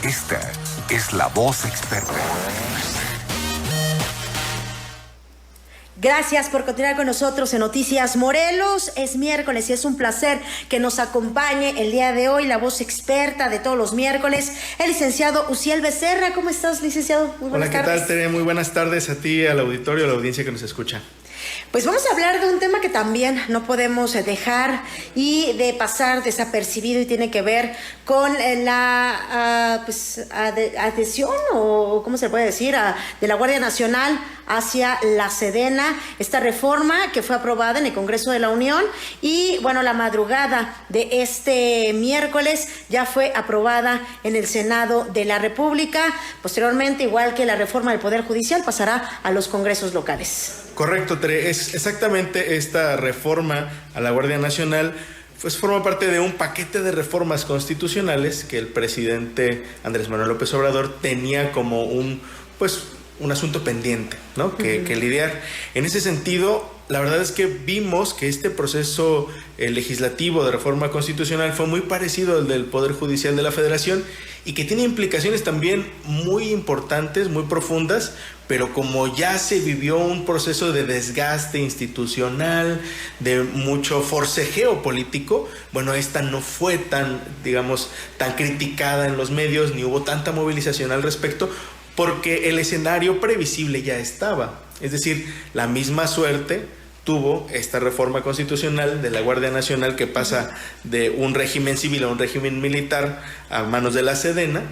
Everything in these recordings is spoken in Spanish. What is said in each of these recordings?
Esta es La Voz Experta. Gracias por continuar con nosotros en Noticias Morelos. Es miércoles y es un placer que nos acompañe el día de hoy la voz experta de todos los miércoles, el licenciado Uziel Becerra. ¿Cómo estás, licenciado? Muy buenas tardes. Hola, ¿qué tal, Tere? Muy buenas tardes a ti, al auditorio, a la audiencia que nos escucha. Pues vamos a hablar de un tema que también no podemos dejar y de pasar desapercibido, y tiene que ver con la adhesión, o ¿cómo se puede decir?, de la Guardia Nacional hacia la Sedena, esta reforma que fue aprobada en el Congreso de la Unión y, bueno, la madrugada de este miércoles ya fue aprobada en el Senado de la República. Posteriormente, igual que la reforma del Poder Judicial, pasará a los congresos locales. Correcto, Tere. Es exactamente esta reforma a la Guardia Nacional, pues forma parte de un paquete de reformas constitucionales que el presidente Andrés Manuel López Obrador tenía como un asunto pendiente, ¿no? que lidiar. En ese sentido, la verdad es que vimos que este proceso legislativo de reforma constitucional fue muy parecido al del Poder Judicial de la Federación y que tiene implicaciones también muy importantes, muy profundas, pero como ya se vivió un proceso de desgaste institucional, de mucho forcejeo político, bueno, esta no fue tan criticada en los medios, ni hubo tanta movilización al respecto, porque el escenario previsible ya estaba. Es decir, la misma suerte tuvo esta reforma constitucional de la Guardia Nacional, que pasa de un régimen civil a un régimen militar a manos de la Sedena,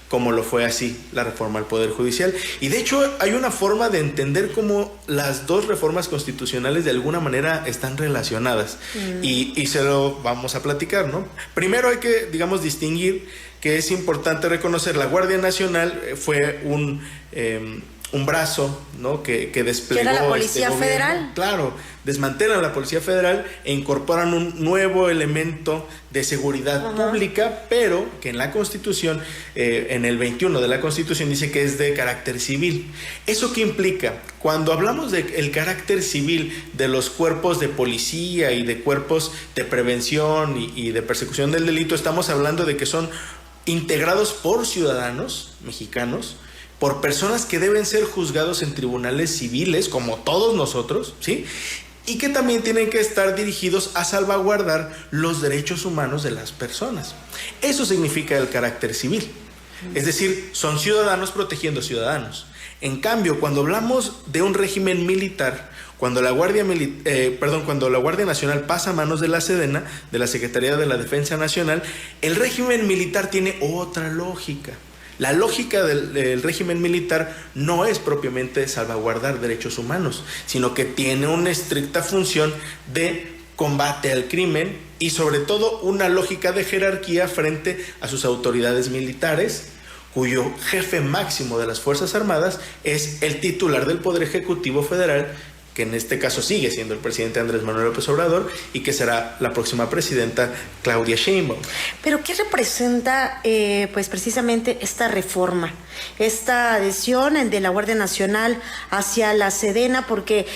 como lo fue así la reforma al Poder Judicial. Y de hecho hay una forma de entender cómo las dos reformas constitucionales de alguna manera están relacionadas, y se lo vamos a platicar, ¿no? Primero hay que, distinguir que es importante reconocer, la Guardia Nacional fue un brazo, ¿no?, que desplegó. ¿Que era la Policía Federal? Claro, desmantelan la Policía Federal e incorporan un nuevo elemento de seguridad pública, pero que en la Constitución, en el 21 de la Constitución, dice que es de carácter civil. ¿Eso qué implica? Cuando hablamos del carácter civil de los cuerpos de policía y de cuerpos de prevención y de persecución del delito, estamos hablando de que son integrados por ciudadanos mexicanos, por personas que deben ser juzgados en tribunales civiles, como todos nosotros, ¿sí? Y que también tienen que estar dirigidos a salvaguardar los derechos humanos de las personas. Eso significa el carácter civil. Es decir, son ciudadanos protegiendo ciudadanos. En cambio, cuando hablamos de un régimen militar, cuando la Guardia Nacional pasa a manos de la Sedena, de la Secretaría de la Defensa Nacional, el régimen militar tiene otra lógica. La lógica del régimen militar no es propiamente salvaguardar derechos humanos, sino que tiene una estricta función de combate al crimen y sobre todo una lógica de jerarquía frente a sus autoridades militares, cuyo jefe máximo de las Fuerzas Armadas es el titular del Poder Ejecutivo Federal, que en este caso sigue siendo el presidente Andrés Manuel López Obrador y que será la próxima presidenta Claudia Sheinbaum. ¿Pero qué representa precisamente esta reforma, esta adhesión de la Guardia Nacional hacia la Sedena? Porque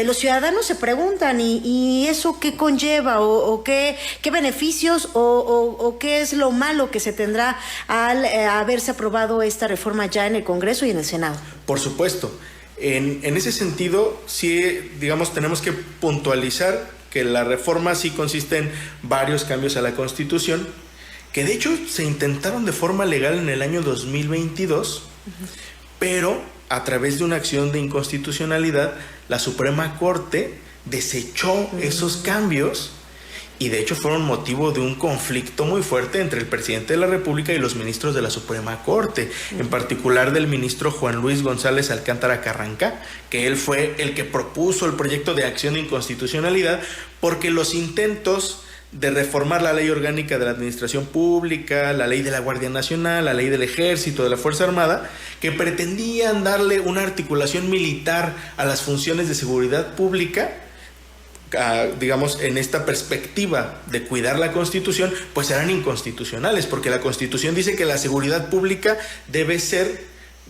los ciudadanos se preguntan, ¿y eso qué conlleva? ¿O qué beneficios o qué es lo malo que se tendrá al haberse aprobado esta reforma ya en el Congreso y en el Senado? Por supuesto. En ese sentido, sí, tenemos que puntualizar que la reforma sí consiste en varios cambios a la Constitución, que de hecho se intentaron de forma legal en el año 2022, pero a través de una acción de inconstitucionalidad, la Suprema Corte desechó esos cambios. Y de hecho fueron motivo de un conflicto muy fuerte entre el presidente de la República y los ministros de la Suprema Corte, en particular del ministro Juan Luis González Alcántara Carranca, que él fue el que propuso el proyecto de acción de inconstitucionalidad, porque los intentos de reformar la ley orgánica de la administración pública, la ley de la Guardia Nacional, la ley del Ejército, de la Fuerza Armada, que pretendían darle una articulación militar a las funciones de seguridad pública, en esta perspectiva de cuidar la Constitución, pues serán inconstitucionales, porque la Constitución dice que la seguridad pública debe ser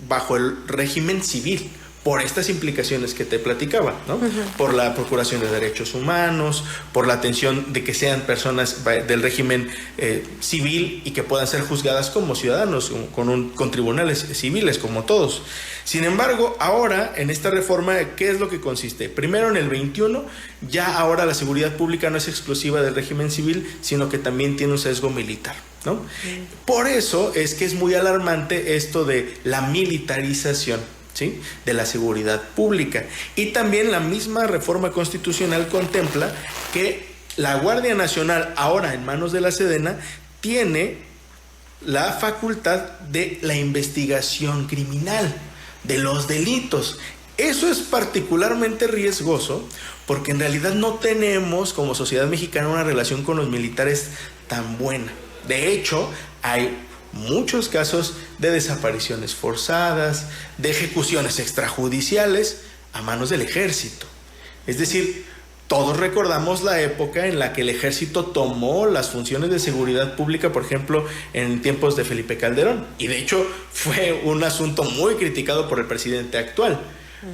bajo el régimen civil, por estas implicaciones que te platicaba, ¿no? Por la procuración de derechos humanos, por la atención de que sean personas del régimen civil y que puedan ser juzgadas como ciudadanos, con tribunales civiles como todos. Sin embargo, ahora en esta reforma, ¿qué es lo que consiste? Primero, en el 21, ya ahora la seguridad pública no es exclusiva del régimen civil, sino que también tiene un sesgo militar, ¿no? Por eso es que es muy alarmante esto de la militarización, ¿sí?, de la seguridad pública. Y también la misma reforma constitucional contempla que la Guardia Nacional, ahora en manos de la Sedena, tiene la facultad de la investigación criminal, de los delitos. Eso es particularmente riesgoso porque en realidad no tenemos como sociedad mexicana una relación con los militares tan buena. De hecho, hay muchos casos de desapariciones forzadas, de ejecuciones extrajudiciales a manos del ejército. Es decir, todos recordamos la época en la que el ejército tomó las funciones de seguridad pública, por ejemplo, en tiempos de Felipe Calderón. Y de hecho fue un asunto muy criticado por el presidente actual.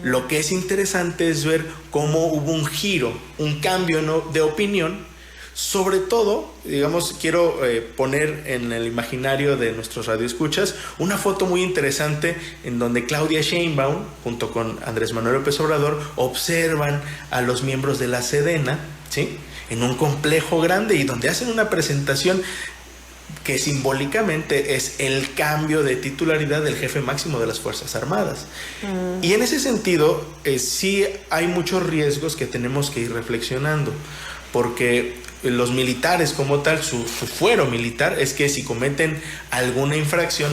Lo que es interesante es ver cómo hubo un giro, un cambio de opinión. Sobre todo, digamos, quiero poner en el imaginario de nuestros radioescuchas una foto muy interesante en donde Claudia Sheinbaum, junto con Andrés Manuel López Obrador, observan a los miembros de la Sedena, ¿sí?, en un complejo grande y donde hacen una presentación que simbólicamente es el cambio de titularidad del jefe máximo de las Fuerzas Armadas. Y en ese sentido, sí hay muchos riesgos que tenemos que ir reflexionando, porque los militares como tal, su fuero militar es que si cometen alguna infracción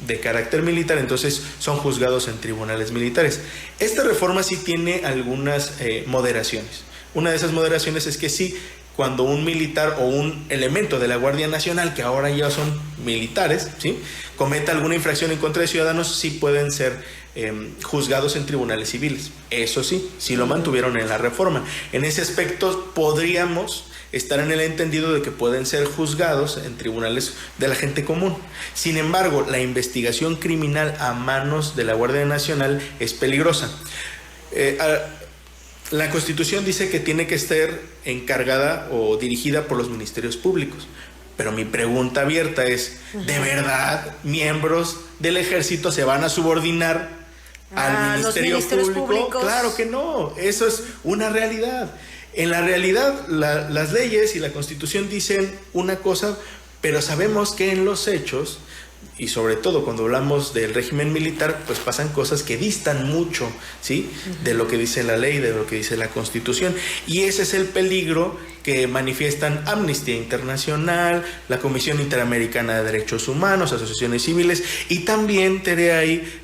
de carácter militar, entonces son juzgados en tribunales militares. Esta reforma sí tiene algunas moderaciones. Una de esas moderaciones es que sí, cuando un militar o un elemento de la Guardia Nacional, que ahora ya son militares, ¿sí?, cometa alguna infracción en contra de ciudadanos, sí pueden ser juzgados en tribunales civiles. Eso sí, sí lo mantuvieron en la reforma. En ese aspecto podríamos estar en el entendido de que pueden ser juzgados en tribunales de la gente común. Sin embargo, la investigación criminal a manos de la Guardia Nacional es peligrosa. La Constitución dice que tiene que estar encargada o dirigida por los ministerios públicos. Pero mi pregunta abierta es, ¿de verdad miembros del ejército se van a subordinar al Ministerio Público? Claro que no, eso es una realidad. En la realidad, las leyes y la Constitución dicen una cosa, pero sabemos que en los hechos, y sobre todo cuando hablamos del régimen militar, pues pasan cosas que distan mucho, ¿sí?, de lo que dice la ley, de lo que dice la Constitución. Y ese es el peligro que manifiestan Amnistía Internacional, la Comisión Interamericana de Derechos Humanos, asociaciones civiles, y también tiene ahí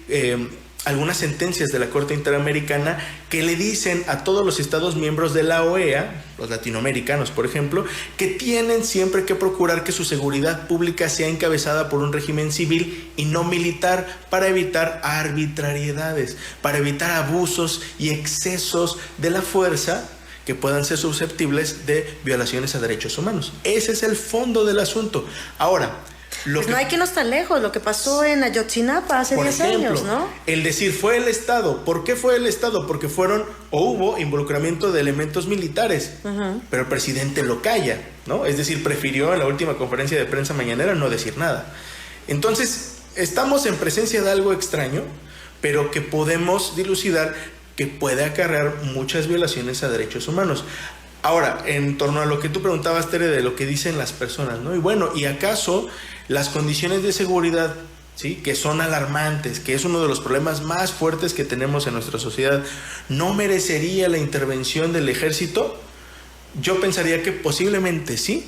algunas sentencias de la Corte Interamericana que le dicen a todos los estados miembros de la OEA, los latinoamericanos por ejemplo, que tienen siempre que procurar que su seguridad pública sea encabezada por un régimen civil y no militar, para evitar arbitrariedades, para evitar abusos y excesos de la fuerza que puedan ser susceptibles de violaciones a derechos humanos. Ese es el fondo del asunto. Ahora, pues no hay que irnos tan lejos, lo que pasó en Ayotzinapa hace 10 años, ¿no? El decir fue el Estado. ¿Por qué fue el Estado? Porque fueron o hubo involucramiento de elementos militares, pero el presidente lo calla, ¿no? Es decir, prefirió en la última conferencia de prensa mañanera no decir nada. Entonces, estamos en presencia de algo extraño, pero que podemos dilucidar que puede acarrear muchas violaciones a derechos humanos. Ahora, en torno a lo que tú preguntabas, Tere, de lo que dicen las personas, ¿no? Y bueno, ¿y acaso las condiciones de seguridad, ¿sí?, que son alarmantes, que es uno de los problemas más fuertes que tenemos en nuestra sociedad, no merecería la intervención del ejército? Yo pensaría que posiblemente sí,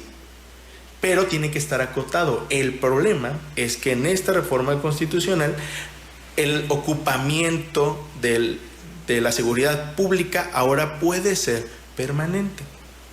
pero tiene que estar acotado. El problema es que en esta reforma constitucional el ocupamiento de la seguridad pública ahora puede ser permanente.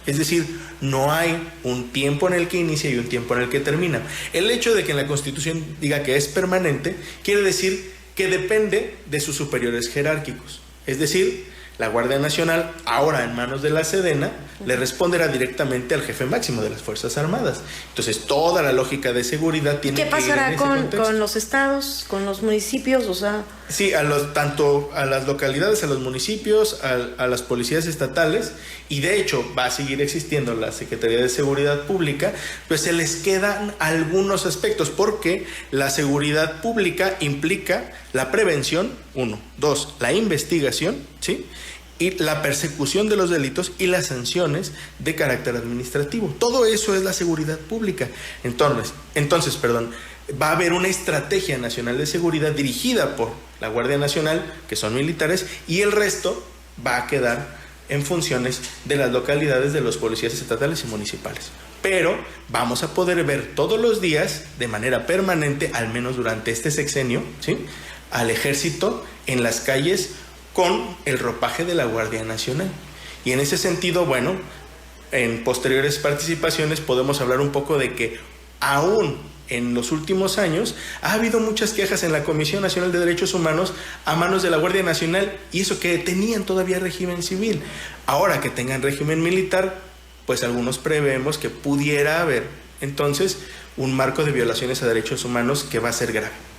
Es decir, no hay un tiempo en el que inicia y un tiempo en el que termina. El hecho de que en la Constitución diga que es permanente quiere decir que depende de sus superiores jerárquicos. Es decir, La Guardia Nacional, ahora en manos de la Sedena, le responderá directamente al jefe máximo de las Fuerzas Armadas. Entonces, toda la lógica de seguridad tiene que ir en ese ¿Qué pasará contexto. con los estados, con los municipios? O sea, Sí, tanto a las localidades, a los municipios, a las policías estatales, y de hecho va a seguir existiendo la Secretaría de Seguridad Pública, pues se les quedan algunos aspectos, porque la seguridad pública implica la prevención, 1, 2, la investigación, ¿sí?, y la persecución de los delitos y las sanciones de carácter administrativo. Todo eso es la seguridad pública. Entonces, va a haber una estrategia nacional de seguridad dirigida por la Guardia Nacional, que son militares, y el resto va a quedar en funciones de las localidades, de los policías estatales y municipales. Pero vamos a poder ver todos los días, de manera permanente, al menos durante este sexenio, ¿sí?, al ejército en las calles con el ropaje de la Guardia Nacional. Y en ese sentido, bueno, en posteriores participaciones podemos hablar un poco de que aún en los últimos años ha habido muchas quejas en la Comisión Nacional de Derechos Humanos a manos de la Guardia Nacional, y eso que tenían todavía régimen civil. Ahora que tengan régimen militar, pues algunos prevemos que pudiera haber entonces un marco de violaciones a derechos humanos que va a ser grave.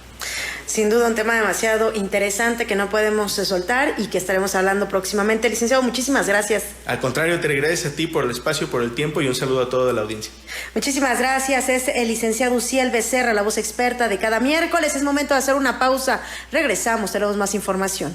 sin duda un tema demasiado interesante que no podemos soltar y que estaremos hablando próximamente. Licenciado, muchísimas gracias. Al contrario, te agradezco a ti por el espacio, por el tiempo, y un saludo a toda la audiencia. Muchísimas gracias. Es el licenciado Uziel Becerra, la voz experta de cada miércoles. Es momento de hacer una pausa. Regresamos, tenemos más información.